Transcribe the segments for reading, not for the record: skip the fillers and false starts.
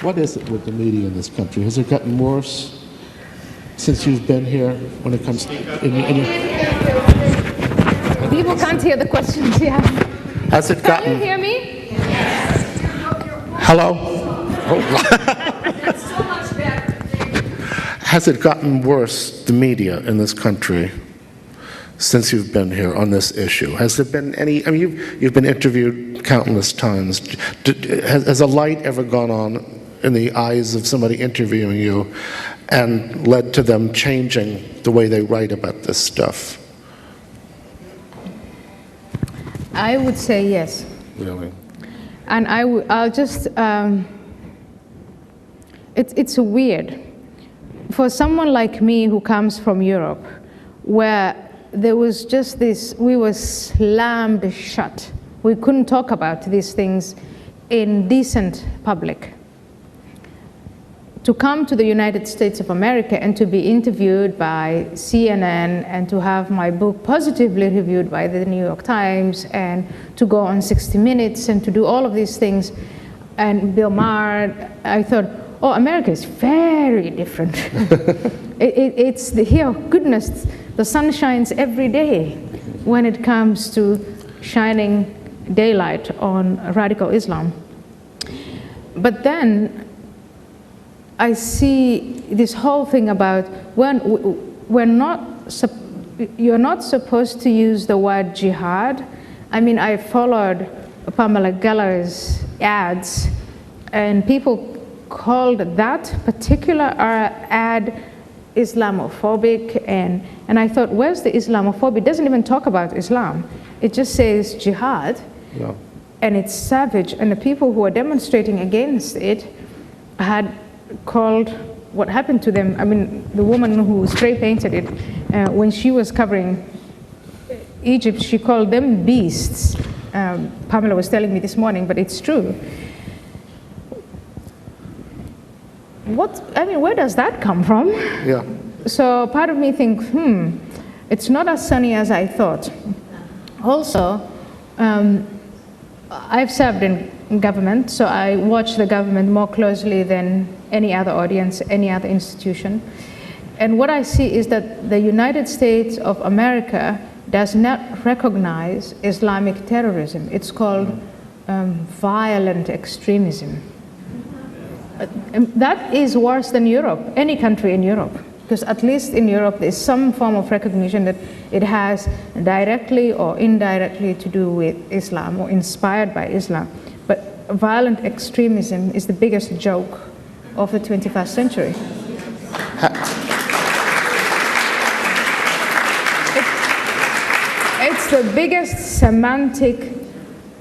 What is it with the media in this country? Has it gotten worse since you've been here when it comes to... People can't hear the questions, yeah. Has it gotten... Can you hear me? Hello? Has it gotten worse, the media in this country, since you've been here on this issue? Has there been any... I mean, you've been interviewed countless times. Has a light ever gone on in the eyes of somebody interviewing you and led to them changing the way they write about this stuff? I would say yes. Really? And I'll just, it's weird. For someone like me who comes from Europe, where there was just this, we were slammed shut. We couldn't talk about these things in decent public. To come to the United States of America and to be interviewed by CNN and to have my book positively reviewed by the New York Times and to go on 60 Minutes and to do all of these things, and Bill Maher, I thought, oh, America is very different. It's the, here, goodness, the sun shines every day when it comes to shining daylight on radical Islam. But then I see this whole thing about you're not supposed to use the word jihad. I mean, I followed Pamela Geller's ads, and people called that particular ad Islamophobic, and I thought, where's the Islamophobia? It doesn't even talk about Islam. It just says jihad, yeah. And it's savage, and the people who are demonstrating against it had called what happened to them. I mean, the woman who spray painted it, when she was covering Egypt, she called them beasts. Pamela was telling me this morning, but it's true. Where does that come from? Yeah. So part of me thinks, it's not as sunny as I thought. Also, I've served in government, so I watch the government more closely than any other audience, any other institution. And what I see is that the United States of America does not recognize Islamic terrorism. It's called violent extremism. That is worse than Europe, any country in Europe, because at least in Europe there's some form of recognition that it has directly or indirectly to do with Islam or inspired by Islam. But violent extremism is the biggest joke of the 21st century. It's the biggest semantic,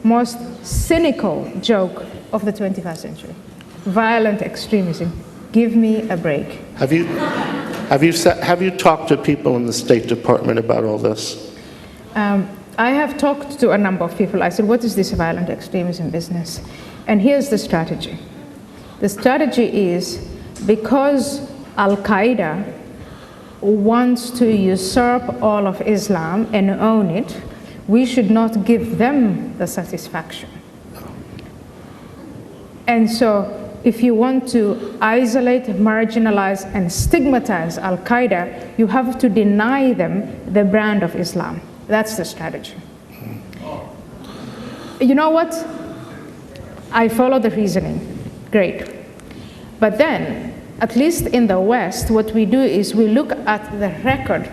most cynical joke of the 21st century. Violent extremism. Give me a break. Have you talked to people in the State Department about all this? I have talked to a number of people. I said, what is this violent extremism business? And here's the strategy. The strategy is, because Al-Qaeda wants to usurp all of Islam and own it, we should not give them the satisfaction. And so, if you want to isolate, marginalize, and stigmatize Al-Qaeda, you have to deny them the brand of Islam. That's the strategy. You know what? I follow the reasoning. Great. But then, at least in the West, what we do is we look at the record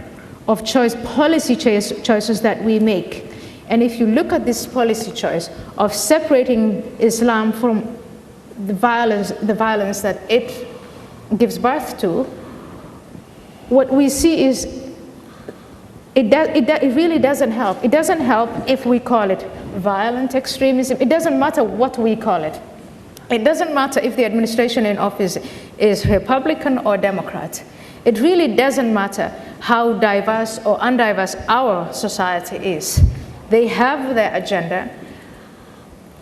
of policy choices that we make. And if you look at this policy choice of separating Islam from the violence that it gives birth to, what we see is it really doesn't help. It doesn't help if we call it violent extremism. It doesn't matter what we call it. It doesn't matter if the administration in office is Republican or Democrat. It really doesn't matter how diverse or undiverse our society is. They have their agenda.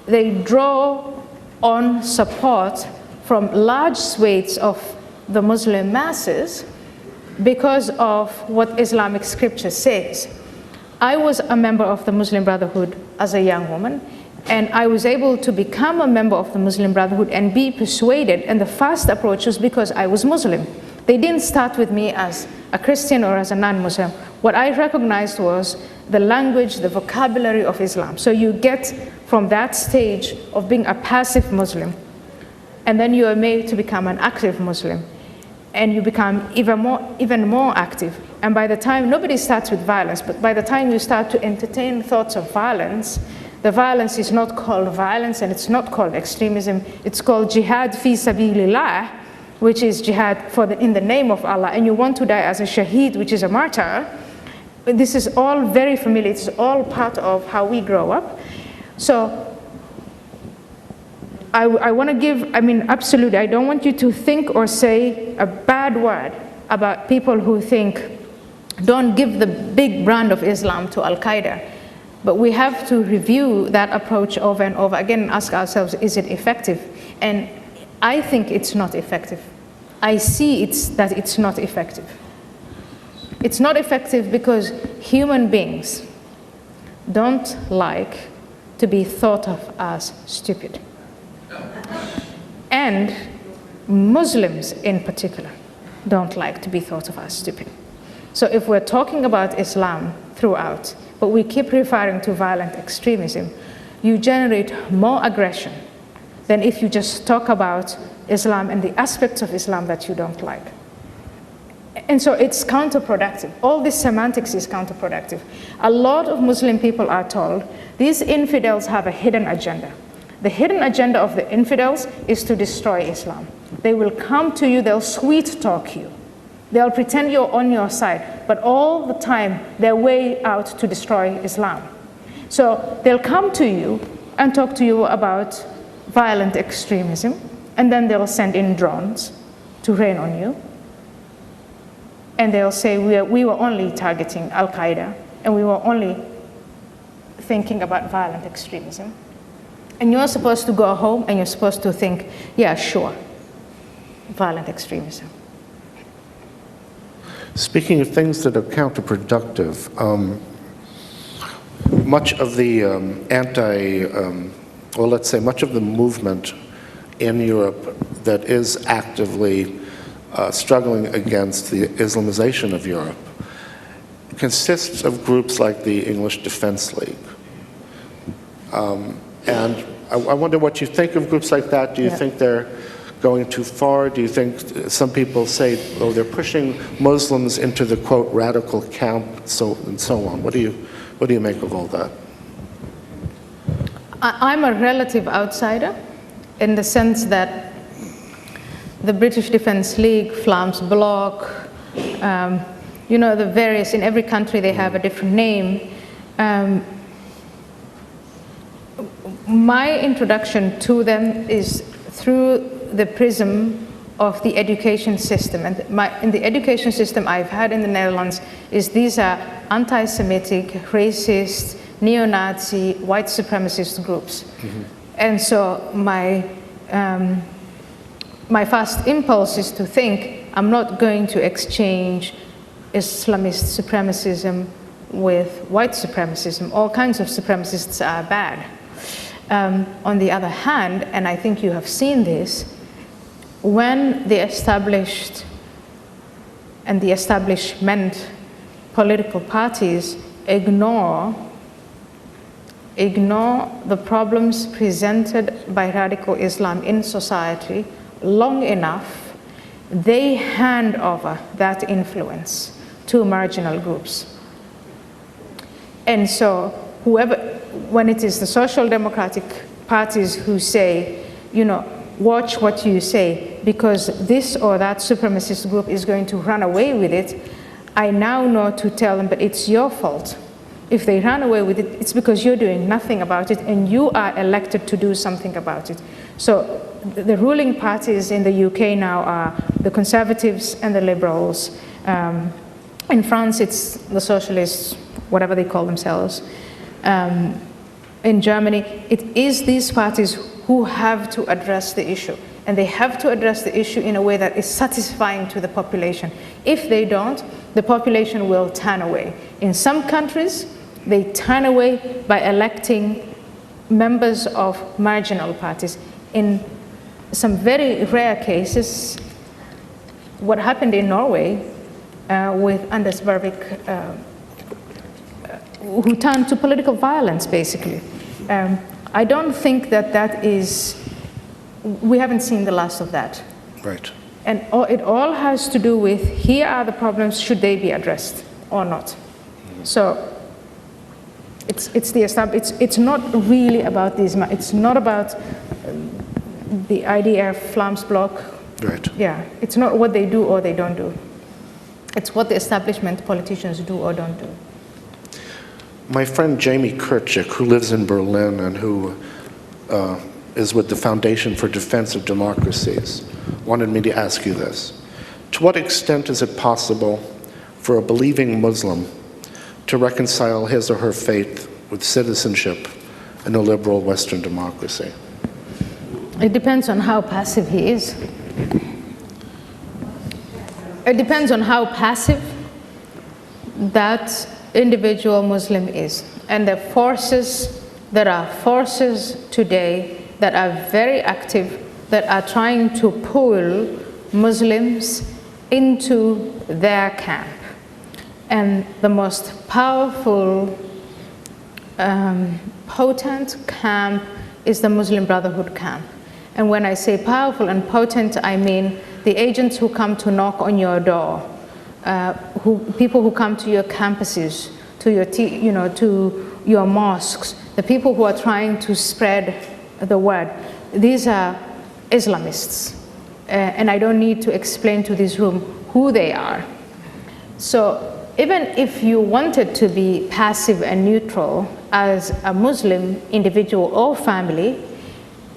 They draw on support from large swathes of the Muslim masses because of what Islamic scripture says. I was a member of the Muslim Brotherhood as a young woman, And I was able to become a member of the Muslim Brotherhood and be persuaded. And the first approach was because I was Muslim. They didn't start with me as a Christian or as a non-Muslim. What I recognized was the language, the vocabulary of Islam. So you get from that stage of being a passive Muslim, and then you are made to become an active Muslim. And you become even more active. And by the time, nobody starts with violence, but by the time you start to entertain thoughts of violence, the violence is not called violence and it's not called extremism. It's called jihad fi sabilillah, which is jihad in the name of Allah. And you want to die as a shaheed, which is a martyr. This is all very familiar. It's all part of how we grow up. So I want to give, absolutely, I don't want you to think or say a bad word about people who think, don't give the big brand of Islam to Al-Qaeda. But we have to review that approach over and over again and ask ourselves, is it effective? And I think it's not effective. I see that it's not effective. It's not effective because human beings don't like to be thought of as stupid. And Muslims in particular don't like to be thought of as stupid. So if we're talking about Islam throughout, but we keep referring to violent extremism, you generate more aggression than if you just talk about Islam and the aspects of Islam that you don't like. And so it's counterproductive. All this semantics is counterproductive. A lot of Muslim people are told these infidels have a hidden agenda. The hidden agenda of the infidels is to destroy Islam. They will come to you, they'll sweet talk you. They'll pretend you're on your side, but all the time they're way out to destroy Islam. So they'll come to you and talk to you about violent extremism, and then they'll send in drones to rain on you. And they'll say, we were only targeting Al-Qaeda, and we were only thinking about violent extremism. And you're supposed to go home and you're supposed to think, yeah, sure, violent extremism. Speaking of things that are counterproductive, much of the much of the movement in Europe that is actively struggling against the Islamization of Europe consists of groups like the English Defence League. And I wonder what you think of groups like that. Do you think they're going too far? Do you think some people say, oh, they're pushing Muslims into the, quote, radical camp, and so on? What do you make of all that? I'm a relative outsider in the sense that the British Defence League, Flams Bloc, the various, in every country they have a different name. My introduction to them is through the prism of the education system. And in the education system I've had in the Netherlands is these are anti-Semitic, racist, neo-Nazi, white supremacist groups. Mm-hmm. And so my first impulse is to think, I'm not going to exchange Islamist supremacism with white supremacism. All kinds of supremacists are bad. On the other hand, and I think you have seen this, when the established and the establishment political parties ignore the problems presented by radical Islam in society long enough, they hand over that influence to marginal groups. And so when it is the social democratic parties who say, watch what you say, because this or that supremacist group is going to run away with it, I now know to tell them, but it's your fault. If they run away with it, it's because you're doing nothing about it and you are elected to do something about it. So the ruling parties in the UK now are the Conservatives and the Liberals. In France, it's the Socialists, whatever they call themselves. In Germany, it is these parties who have to address the issue. And they have to address the issue in a way that is satisfying to the population. If they don't, the population will turn away. In some countries, they turn away by electing members of marginal parties. In some very rare cases, what happened in Norway with Anders Breivik, who turned to political violence, basically. I don't think that is, we haven't seen the last of that. Right. And it all has to do with, here are the problems, should they be addressed or not? So it's not really about these, it's not about the IDF, Flams bloc. Right. Yeah, it's not what they do or they don't do. It's what the establishment politicians do or don't do. My friend Jamie Kirchik, who lives in Berlin and who is with the Foundation for Defense of Democracies, wanted me to ask you this. To what extent is it possible for a believing Muslim to reconcile his or her faith with citizenship in a liberal Western democracy? It depends on how passive he is. It depends on how passive that individual Muslim is. And there are forces today that are very active, that are trying to pull Muslims into their camp. And the most powerful, potent camp is the Muslim Brotherhood camp. And when I say powerful and potent, I mean the agents who come to knock on your door, people who come to your campuses, to your mosques, the people who are trying to spread the word. These are Islamists, and I don't need to explain to this room who they are. So even if you wanted to be passive and neutral as a Muslim individual or family,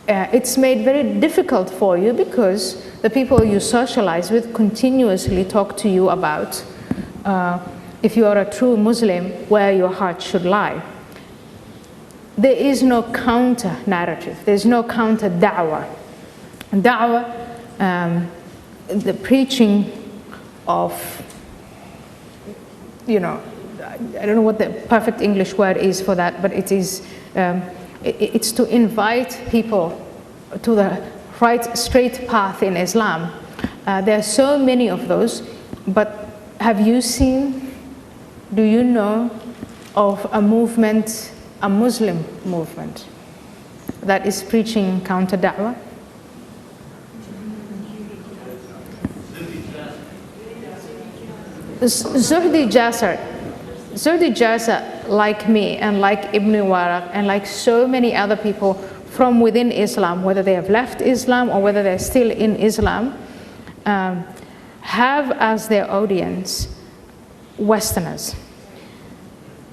it's made very difficult for you because the people you socialize with continuously talk to you about, if you are a true Muslim, where your heart should lie. There is no counter narrative, there's no counter da'wah. Da'wah, the preaching of, I don't know what the perfect English word is for that, but it is, it's to invite people to the right, straight path in Islam. There are so many of those, but have you seen, do you know of a movement, a Muslim movement, that is preaching counter-da'wah? Zuhdi Jasser, like me and like Ibn Waraq and like so many other people from within Islam, whether they have left Islam or whether they're still in Islam, have as their audience Westerners.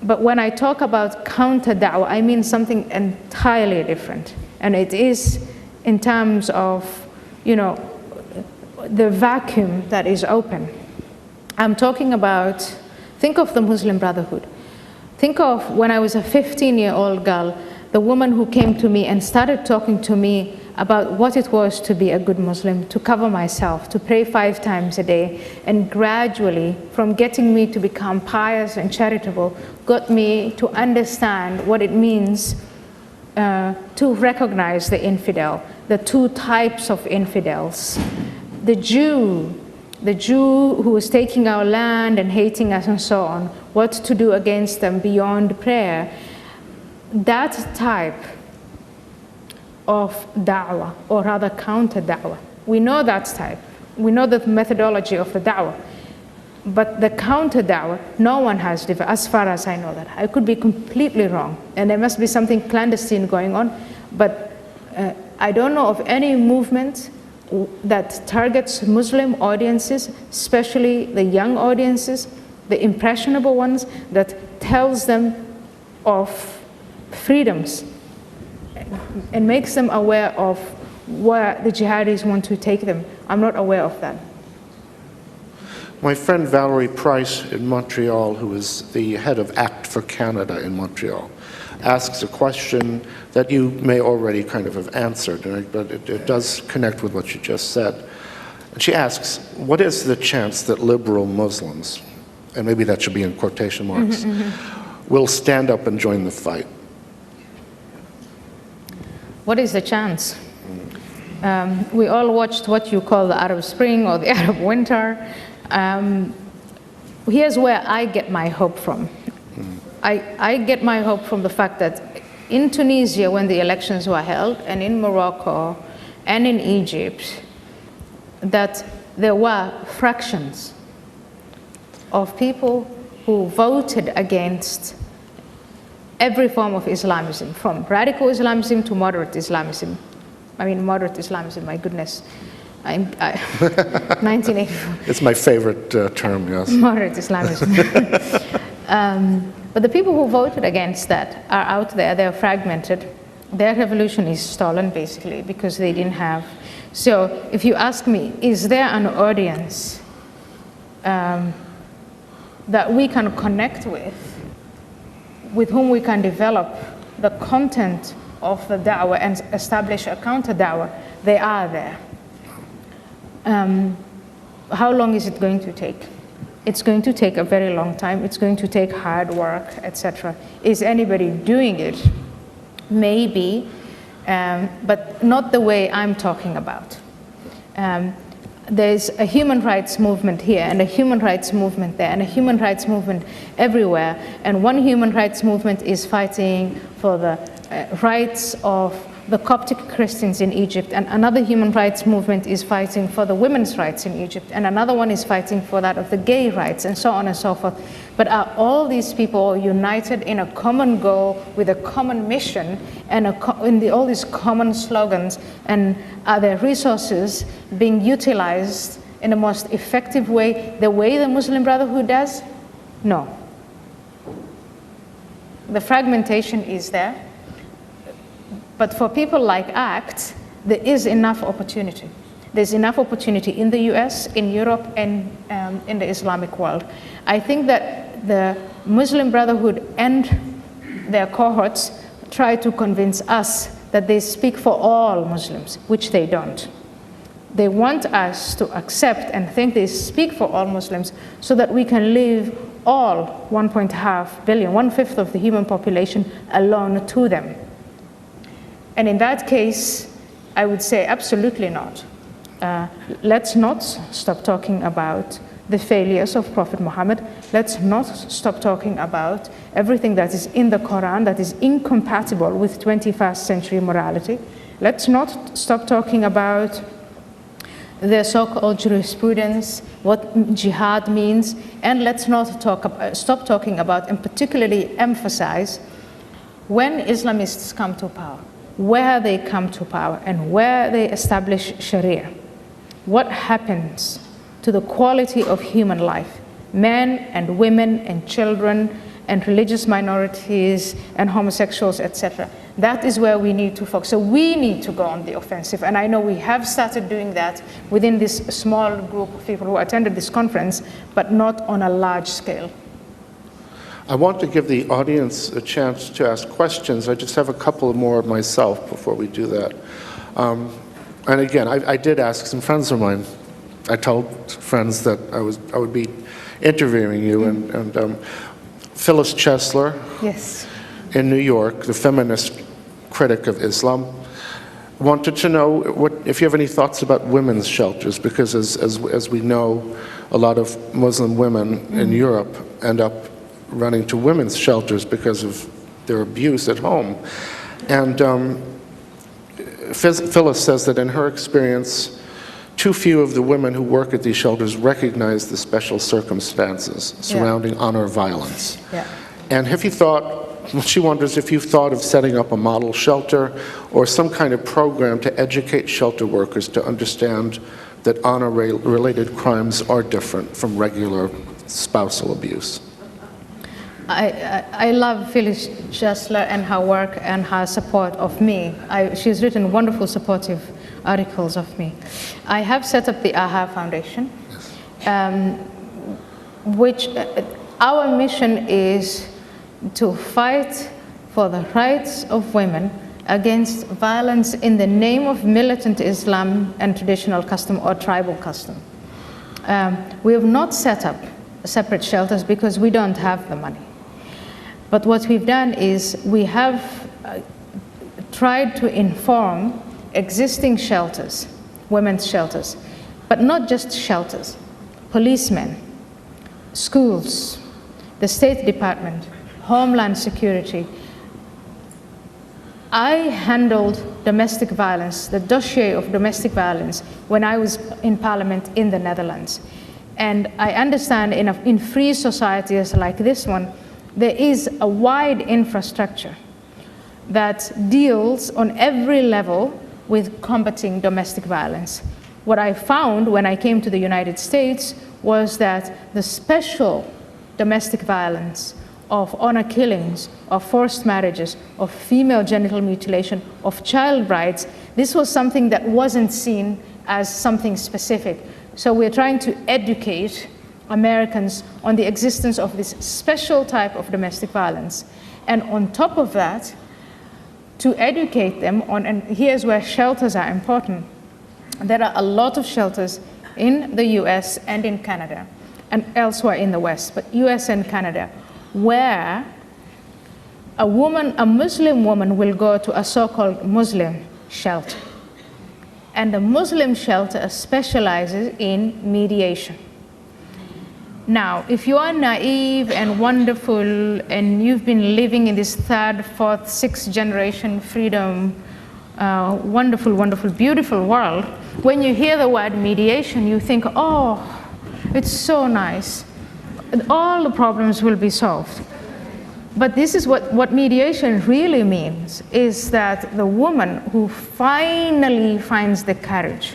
But when I talk about counter-da'wah, I mean something entirely different. And it is in terms of, the vacuum that is open. I'm talking about, think of the Muslim Brotherhood. Think of when I was a 15-year-old girl, the woman who came to me and started talking to me about what it was to be a good Muslim, to cover myself, to pray 5 times a day, and gradually, from getting me to become pious and charitable, got me to understand what it means to recognize the infidel, the 2 types of infidels. The Jew who is taking our land and hating us and so on, what to do against them beyond prayer. That type of da'wah, or rather counter-da'wah, we know that type. We know the methodology of the da'wah. But the counter-da'wah, no one has developed, as far as I know that. I could be completely wrong, and there must be something clandestine going on, but I don't know of any movement that targets Muslim audiences, especially the young audiences, the impressionable ones, that tells them of freedoms and makes them aware of where the jihadis want to take them. I'm not aware of that. My friend Valerie Price in Montreal, who is the head of ACT for Canada in Montreal, asks a question that you may already kind of have answered, but it does connect with what you just said. And she asks, what is the chance that liberal Muslims, and maybe that should be in quotation marks, will stand up and join the fight? what is the chance? We all watched what you call the Arab Spring or the Arab Winter. Here's where I get my hope from. I get my hope from the fact that in Tunisia, when the elections were held, and in Morocco, and in Egypt, that there were fractions of people who voted against every form of Islamism, from radical Islamism to moderate Islamism. I mean, moderate Islamism, my goodness. 1984. It's my favorite term, yes. Moderate Islamism. But the people who voted against that are out there, they're fragmented. Their revolution is stolen, basically, because they didn't have. So if you ask me, is there an audience that we can connect with whom we can develop the content of the da'wah and establish a counter-da'wah? They are there. How long is it going to take? It's going to take a very long time. It's going to take hard work, etc. Is anybody doing it? Maybe, but not the way I'm talking about. There's a human rights movement here, and a human rights movement there, and a human rights movement everywhere. And one human rights movement is fighting for the rights of the Coptic Christians in Egypt, and another human rights movement is fighting for the women's rights in Egypt, and another one is fighting for that of the gay rights, and so on and so forth. But are all these people united in a common goal with a common mission and all these common slogans, and are their resources being utilized in the most effective way, the way the Muslim Brotherhood does? No. The fragmentation is there. But for people like ACT, there is enough opportunity. There's enough opportunity in the US, in Europe, and in the Islamic world. I think that the Muslim Brotherhood and their cohorts try to convince us that they speak for all Muslims, which they don't. They want us to accept and think they speak for all Muslims so that we can leave all 1.5 billion, 1/5 of the human population, alone to them. And in that case, I would say absolutely not. Let's not stop talking about the failures of Prophet Muhammad. Let's not stop talking about everything that is in the Quran that is incompatible with 21st century morality. Let's not stop talking about the so-called jurisprudence, what jihad means, and let's not stop talking about, and particularly emphasize, when Islamists come to power, where they come to power, and where they establish Sharia, what happens to the quality of human life, men and women and children and religious minorities and homosexuals, etc. That is where we need to focus. So we need to go on the offensive, and I know we have started doing that within this small group of people who attended this conference, but not on a large scale. I want to give the audience a chance to ask questions. I just have a couple more myself before we do that. And again, I did ask some friends of mine. I told friends that I would be interviewing you, and Phyllis Chesler, yes, in New York, the feminist critic of Islam, wanted to know if you have any thoughts about women's shelters, because as we know, a lot of Muslim women in Europe end up running to women's shelters because of their abuse at home. And Phyllis says that in her experience, too few of the women who work at these shelters recognize the special circumstances surrounding honor violence. Yeah. And have you thought, she wonders if you've thought of setting up a model shelter or some kind of program to educate shelter workers to understand that honor-related crimes are different from regular spousal abuse. I love Phyllis Chesler and her work and her support of me. She's written wonderful supportive articles of me. I have set up the AHA Foundation, which our mission is to fight for the rights of women against violence in the name of militant Islam and traditional custom or tribal custom. We have not set up separate shelters because we don't have the money. But what we've done is we have tried to inform existing shelters, women's shelters, but not just shelters, policemen, schools, the State Department, Homeland Security. I handled domestic violence, the dossier of domestic violence, when I was in Parliament in the Netherlands. And I understand in free societies like this one, there is a wide infrastructure that deals on every level with combating domestic violence. What I found when I came to the United States was that the special domestic violence of honor killings, of forced marriages, of female genital mutilation, of child brides, this was something that wasn't seen as something specific. So we're trying to educate Americans on the existence of this special type of domestic violence. And on top of that, to educate them on, and here's where shelters are important. There are a lot of shelters in the US and in Canada, and elsewhere in the West, but US and Canada, where a Muslim woman will go to a so-called Muslim shelter. And the Muslim shelter specializes in mediation. Now, if you are naive and wonderful and you've been living in this third, fourth, sixth generation freedom, wonderful, wonderful, beautiful world, when you hear the word mediation, you think, oh, it's so nice. All the problems will be solved. But this is what mediation really means, is that the woman who finally finds the courage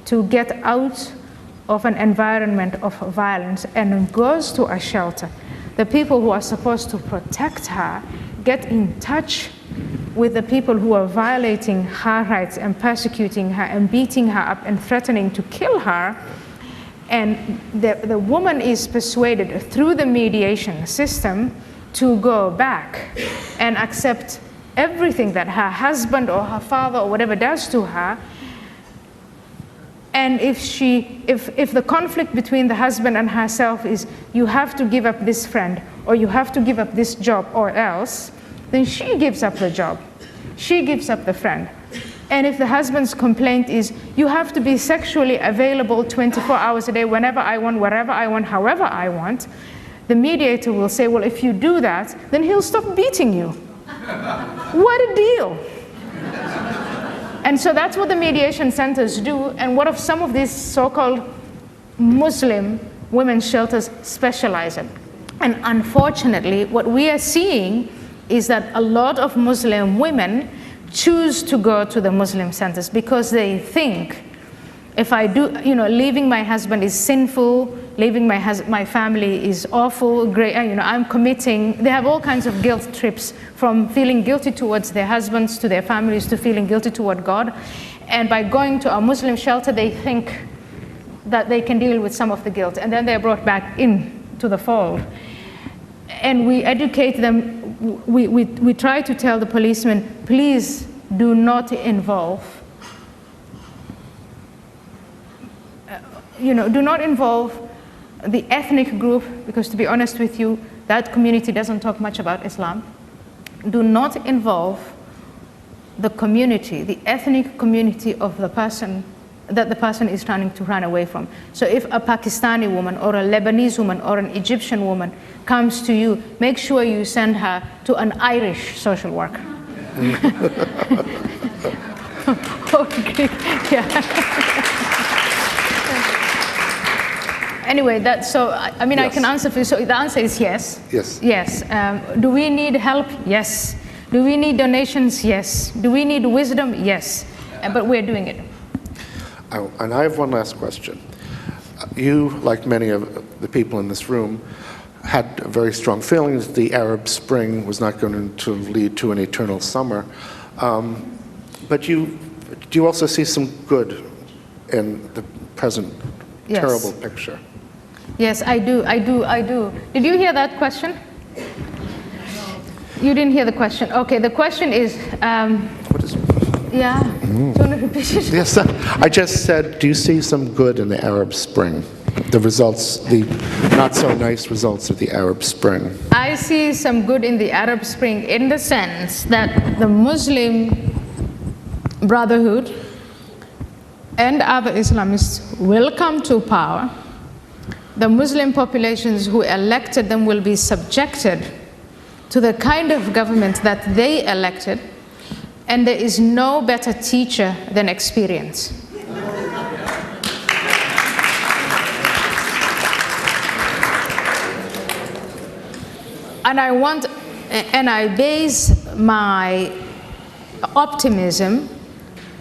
to get out of an environment of violence and goes to a shelter, the people who are supposed to protect her get in touch with the people who are violating her rights and persecuting her and beating her up and threatening to kill her. And the woman is persuaded through the mediation system to go back and accept everything that her husband or her father or whatever does to her. And if the conflict between the husband and herself is, you have to give up this friend, or you have to give up this job or else, then she gives up the job. She gives up the friend. And if the husband's complaint is, you have to be sexually available 24 hours a day, whenever I want, wherever I want, however I want, the mediator will say, well, if you do that, then he'll stop beating you. What a deal. And so that's what the mediation centers do, and what some of these so-called Muslim women's shelters specialize in. And unfortunately, what we are seeing is that a lot of Muslim women choose to go to the Muslim centers because they think, if I do, leaving my husband is sinful, leaving my family is awful, great, I'm committing. They have all kinds of guilt trips, from feeling guilty towards their husbands to their families to feeling guilty toward God. And by going to a Muslim shelter, they think that they can deal with some of the guilt, and then they're brought back into the fold. And we educate them. We try to tell the policemen, please do not involve do not involve the ethnic group, because to be honest with you, that community doesn't talk much about Islam. Do not involve the community, the ethnic community of the person that the person is trying to run away from. So if a Pakistani woman or a Lebanese woman or an Egyptian woman comes to you, make sure you send her to an Irish social worker. Okay. Yeah. Anyway, I can answer for you. So the answer is yes. Yes. Yes. Do we need help? Yes. Do we need donations? Yes. Do we need wisdom? Yes. But we're doing it. And I have one last question. You, like many of the people in this room, had very strong feelings that the Arab Spring was not going to lead to an eternal summer. But do you also see some good in the present terrible picture? Yes, I do. Did you hear that question? You didn't hear the question. Okay, the question is... what is it? Yeah, do you want to repeat it? Yes, I just said, do you see some good in the Arab Spring? The results, the not so nice results of the Arab Spring. I see some good in the Arab Spring in the sense that the Muslim Brotherhood and other Islamists will come to power, the Muslim populations who elected them will be subjected to the kind of government that they elected, and there is no better teacher than experience. And I base my optimism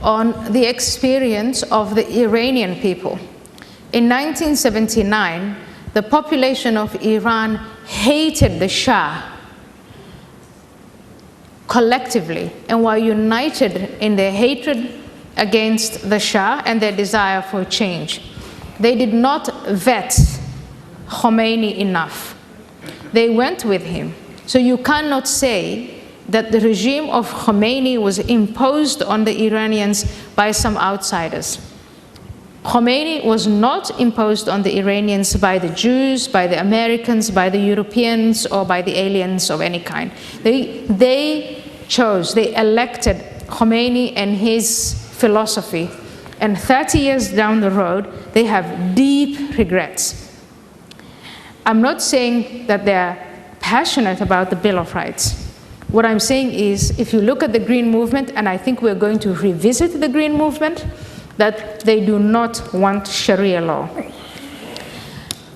on the experience of the Iranian people. In 1979, the population of Iran hated the Shah collectively and were united in their hatred against the Shah and their desire for change. They did not vet Khomeini enough. They went with him. So you cannot say that the regime of Khomeini was imposed on the Iranians by some outsiders. Khomeini was not imposed on the Iranians by the Jews, by the Americans, by the Europeans, or by the aliens of any kind. They elected Khomeini and his philosophy. And 30 years down the road, they have deep regrets. I'm not saying that they're passionate about the Bill of Rights. What I'm saying is, if you look at the Green Movement, and I think we're going to revisit the Green Movement, that they do not want Sharia law.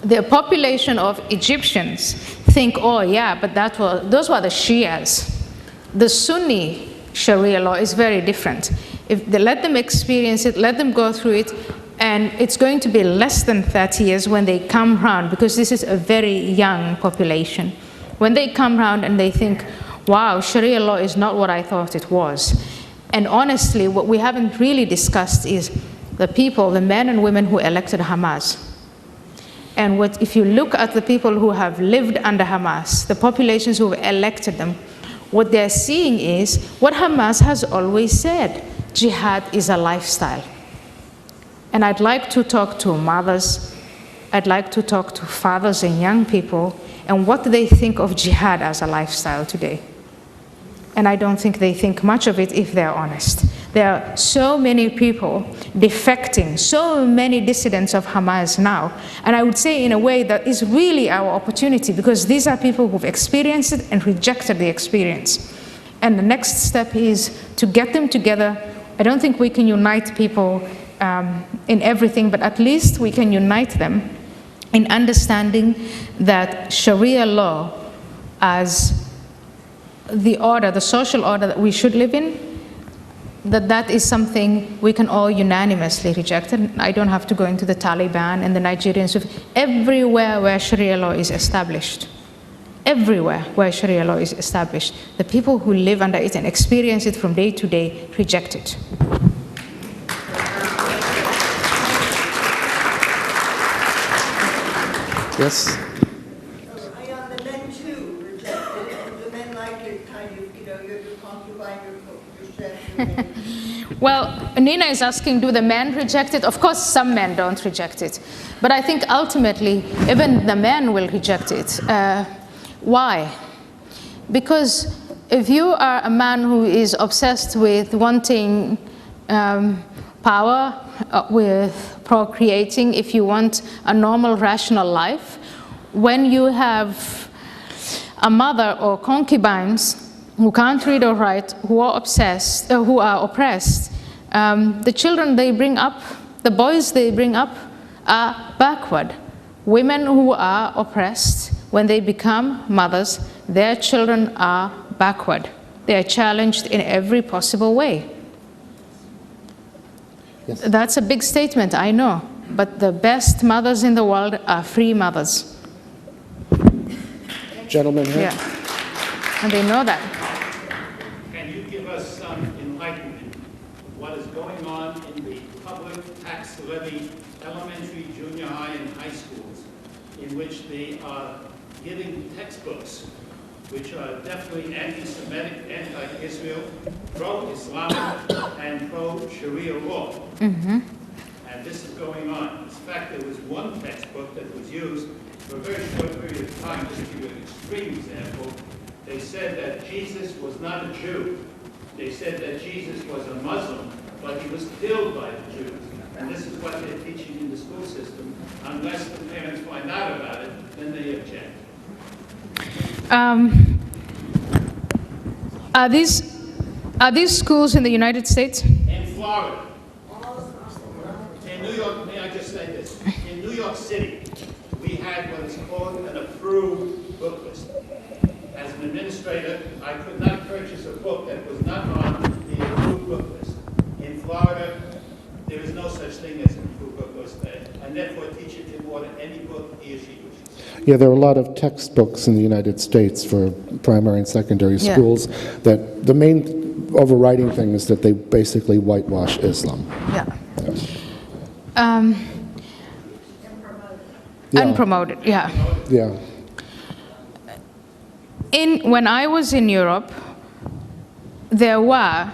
The population of Egyptians think, oh yeah, but those were the Shias. The Sunni Sharia law is very different. If they let them experience it, let them go through it, and it's going to be less than 30 years when they come round, because this is a very young population. When they come round and they think, wow, Sharia law is not what I thought it was. And honestly, what we haven't really discussed is the people, the men and women who elected Hamas. And if you look at the people who have lived under Hamas, the populations who have elected them, what they're seeing is what Hamas has always said: jihad is a lifestyle. And I'd like to talk to mothers, I'd like to talk to fathers and young people, and what they think of jihad as a lifestyle today. And I don't think they think much of it if they're honest. There are so many people defecting, so many dissidents of Hamas now. And I would say in a way that is really our opportunity, because these are people who've experienced it and rejected the experience. And the next step is to get them together. I don't think we can unite people in everything, but at least we can unite them in understanding that Sharia law as the order, the social order that we should live in, that is something we can all unanimously reject. And I don't have to go into the Taliban and the Nigerians. Everywhere where Sharia law is established, everywhere where Sharia law is established, the people who live under it and experience it from day to day reject it. Yes? Ayaan, the men too rejected it. The men like it, kind of, you're your concubine, your Well, Nina is asking, do the men reject it? Of course, some men don't reject it. But I think ultimately, even the men will reject it. Why? Because if you are a man who is obsessed with wanting power, with procreating, if you want a normal, rational life, when you have a mother or concubines who can't read or write, who are obsessed, who are oppressed, the children they bring up, the boys they bring up, are backward. Women who are oppressed, when they become mothers, their children are backward. They are challenged in every possible way. Yes. That's a big statement, I know, but the best mothers in the world are free mothers. Gentlemen here. Yeah, and they know that. Can you give us some enlightenment of what is going on in the public tax levy elementary, junior high, and high schools, in which they are giving textbooks which are definitely anti-Semitic, anti-Israel, pro-Islamic, and pro-Sharia law. Mm-hmm. And this is going on. In fact, there was one textbook that was used for a very short period of time. Just to give you an extreme example, they said that Jesus was not a Jew. They said that Jesus was a Muslim, but he was killed by the Jews. And this is what they're teaching in the school system. Unless the parents find out about it, then they object. Are these schools in the United States? In Florida, in New York, may I just say this? In New York City, we had what is called an approved book list. As an administrator, I could not purchase a book that was not on the approved book list. In Florida, there is no such thing as an approved book list there, and therefore a teacher can order any book he or she wishes. Yeah, there are a lot of textbooks in the United States for primary and secondary Yeah. schools that the main overriding thing is that they basically whitewash Islam. Yeah. Yeah. Unpromoted, yeah. Yeah. When I was in Europe, there were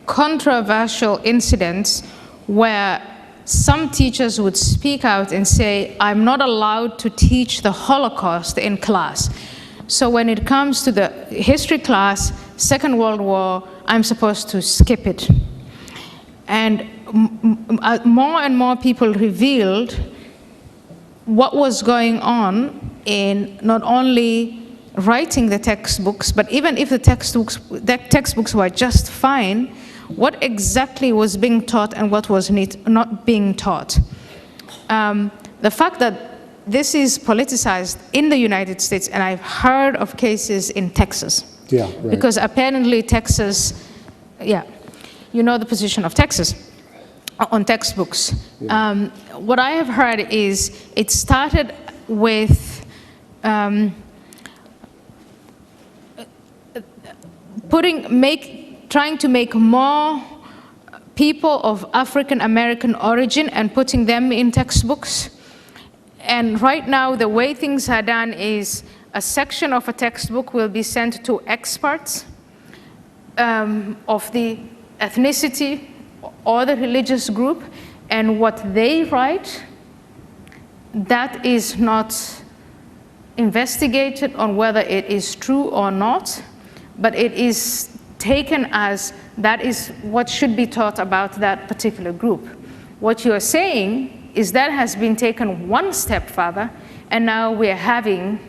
controversial incidents where some teachers would speak out and say, I'm not allowed to teach the Holocaust in class. So when it comes to the history class, Second World War, I'm supposed to skip it. And more and more people revealed what was going on in not only writing the textbooks, but even if the textbooks were just fine, what exactly was being taught and what was not being taught. The fact that this is politicized in the United States, and I've heard of cases in Texas. Yeah, right. Because apparently Texas, yeah, you know the position of Texas on textbooks. Yeah. What I have heard is it started with trying to make more people of African American origin and putting them in textbooks. And right now, the way things are done is a section of a textbook will be sent to experts of the ethnicity or the religious group, and what they write, that is not investigated on whether it is true or not, but it is taken as that is what should be taught about that particular group. What you are saying is that has been taken one step further, and now we're having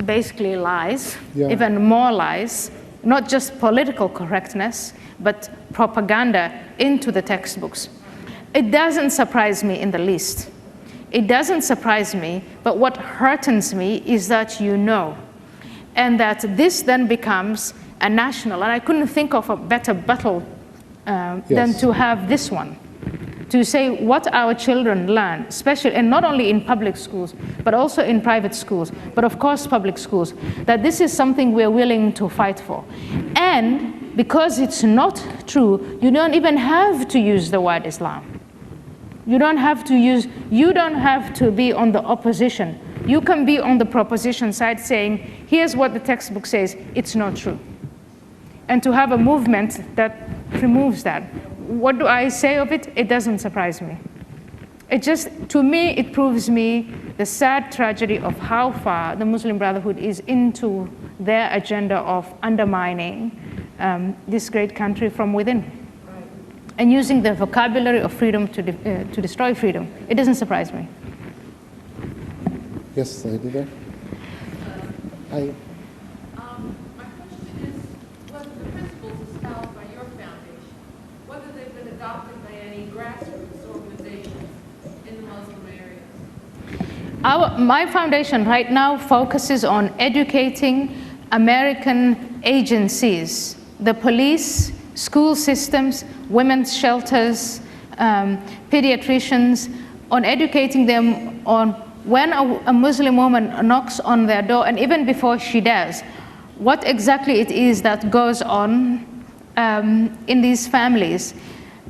basically lies, even more lies, not just political correctness, but propaganda into the textbooks. It doesn't surprise me in the least. It doesn't surprise me, but what hurts me is that you know, and that this then becomes a national, and I couldn't think of a better battle than to have this one, to say what our children learn, especially, and not only in public schools, but also in private schools, but of course public schools, that this is something we're willing to fight for. And because it's not true, you don't even have to use the word Islam. You don't have to be on the opposition. You can be on the proposition side saying, here's what the textbook says, it's not true. And to have a movement that removes that. What do I say of it? It doesn't surprise me. It just, to me, it proves me the sad tragedy of how far the Muslim Brotherhood is into their agenda of undermining this great country from within. Right. And using the vocabulary of freedom to destroy freedom. It doesn't surprise me. Yes, lady there. Hi. My question is, whether the principles espoused by your foundation, whether they've been adopted by any grassroots organizations in the Muslim areas? My foundation right now focuses on educating American agencies, the police, school systems, women's shelters, pediatricians, on educating them on when a Muslim woman knocks on their door, and even before she does, what exactly it is that goes on in these families.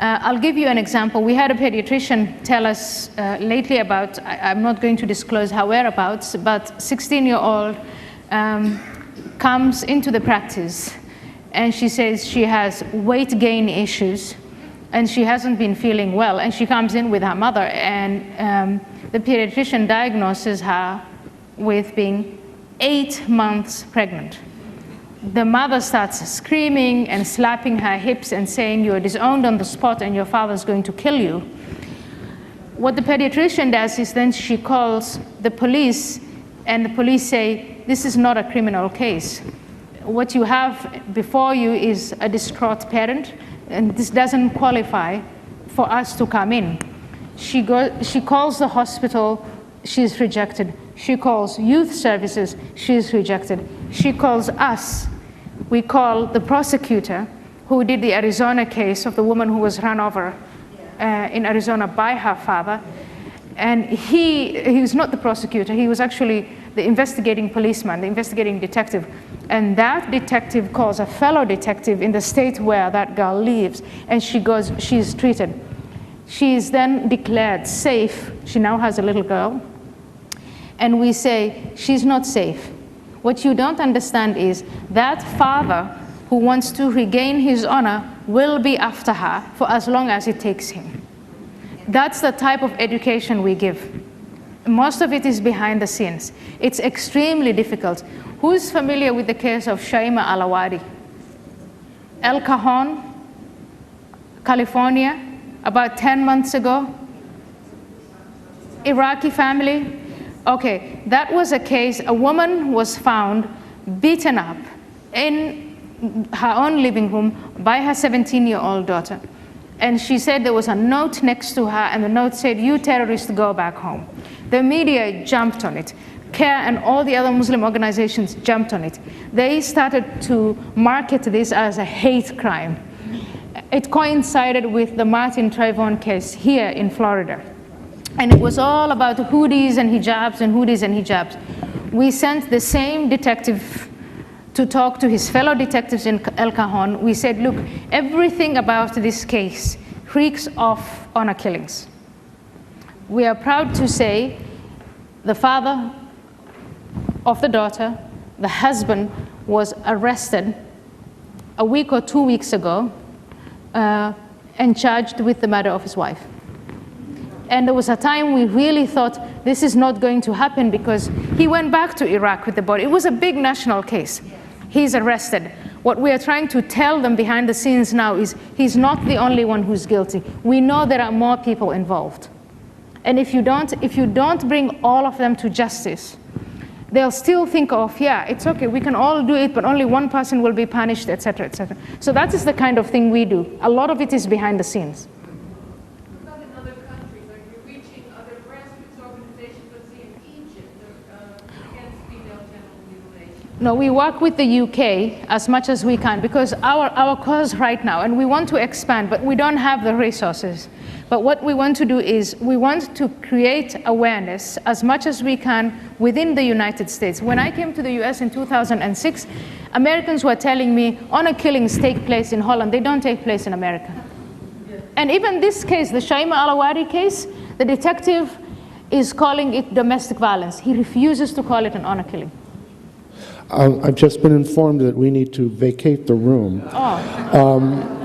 I'll give you an example. We had a pediatrician tell us lately about, I'm not going to disclose her whereabouts, but 16-year-old comes into the practice and she says she has weight gain issues and she hasn't been feeling well, and she comes in with her mother, and the pediatrician diagnoses her with being 8 months pregnant. The mother starts screaming and slapping her hips and saying, "You're disowned on the spot and your father's going to kill you." What the pediatrician does is then she calls the police, and the police say, "This is not a criminal case. What you have before you is a distraught parent, and this doesn't qualify for us to come in." She calls the hospital, she's rejected. She calls youth services, she's rejected. She calls us. We call the prosecutor who did the Arizona case of the woman who was run over in Arizona by her father. And he was not the prosecutor, he was actually the investigating policeman, the investigating detective. And that detective calls a fellow detective in the state where that girl lives, and she goes, she's treated. She is then declared safe. She now has a little girl. And we say, she's not safe. What you don't understand is that father who wants to regain his honor will be after her for as long as it takes him. That's the type of education we give. Most of it is behind the scenes. It's extremely difficult. Who's familiar with the case of Shaima Alawadi? El Cajon, California, about 10 months ago. Iraqi family. Okay, that was a case, a woman was found beaten up in her own living room by her 17-year-old daughter. And she said there was a note next to her, and the note said, "You terrorists, go back home." The media jumped on it. CARE and all the other Muslim organizations jumped on it. They started to market this as a hate crime. It coincided with the Martin Trayvon case here in Florida. And it was all about hoodies and hijabs and hoodies and hijabs. We sent the same detective to talk to his fellow detectives in El Cajon. We said, look, everything about this case reeks of honor killings. We are proud to say the father of the daughter, the husband, was arrested a week or 2 weeks ago and charged with the murder of his wife. And there was a time we really thought this is not going to happen because he went back to Iraq with the body. It was a big national case. He's arrested. What we are trying to tell them behind the scenes now is he's not the only one who's guilty. We know there are more people involved. And if you don't bring all of them to justice, they'll still think of, yeah, it's okay, we can all do it, but only one person will be punished, et cetera, et cetera. So that is the kind of thing we do. A lot of it is behind the scenes. What about in other countries? Are you reaching other grassroots organizations, let's say in Egypt, against female genital mutilation? No, we work with the UK as much as we can because our cause right now, and we want to expand, but we don't have the resources. But what we want to do is we want to create awareness as much as we can within the United States. When I came to the US in 2006, Americans were telling me honor killings take place in Holland. They don't take place in America. And even this case, the Shaima Alawadi case, the detective is calling it domestic violence. He refuses to call it an honor killing. I've just been informed that we need to vacate the room. Oh.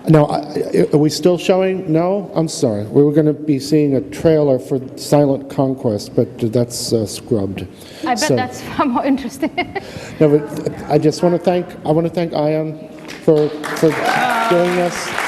Now, are we still showing? No? I'm sorry. We were going to be seeing a trailer for Silent Conquest, but that's scrubbed. I bet that's far more interesting. No, but I just want to thank Ayaan for doing this.